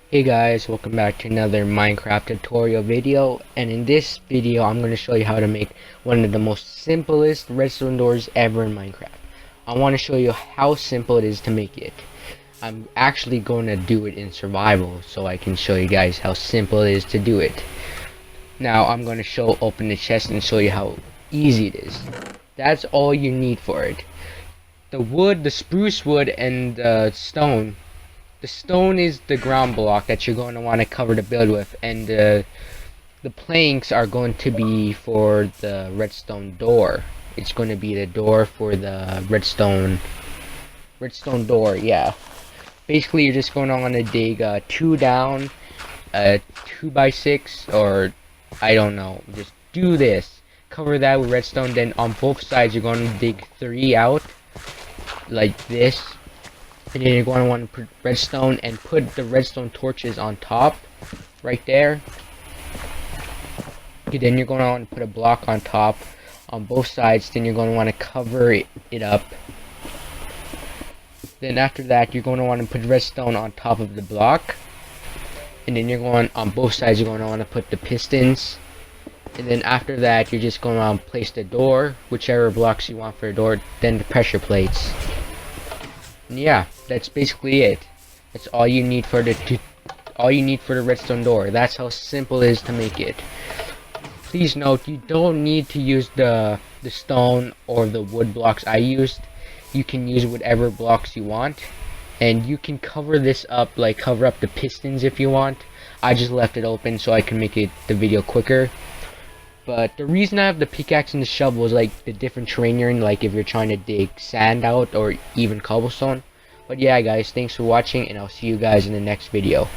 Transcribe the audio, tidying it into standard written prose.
Hey guys, welcome back to another Minecraft tutorial video, and in this video I'm going to show you how to make one of the most simplest redstone doors ever in Minecraft. I want to show you how simple it is to make it. I'm actually going to do it in survival so I can show you guys how simple it is to do it. Now I'm going to open the chest and show you how easy it is. That's all you need for it. The wood, the spruce wood, and the stone. The stone is the ground block that you're going to want to cover the build with, and the planks are going to be for the redstone door. It's going to be the door for the redstone door. Yeah. Basically, you're just going to want to dig 2 down, 2x6, or I don't know. Just do this. Cover that with redstone. Then on both sides, you're going to dig 3 out, like this. And then you're going to want to put redstone and put the redstone torches on top, right there. Okay, then you're going to want to put a block on top on both sides. Then you're going to want to cover it up. Then after that, you're going to want to put redstone on top of the block. And then you're going on both sides. You're going to want to put the pistons. And then after that, you're just going to want to place the door, whichever blocks you want for the door. Then the pressure plates. And yeah, that's basically it. That's all you need for the redstone door. That's how simple it is to make it. Please note, you don't need to use the stone or the wood blocks I used. You can use whatever blocks you want, and you can cover this up, like cover up the pistons if you want. I just left it open so I can make the video quicker. But the reason I have the pickaxe and the shovel is like the different terrain you're in, like if you're trying to dig sand out or even cobblestone. But yeah guys, thanks for watching, and I'll see you guys in the next video.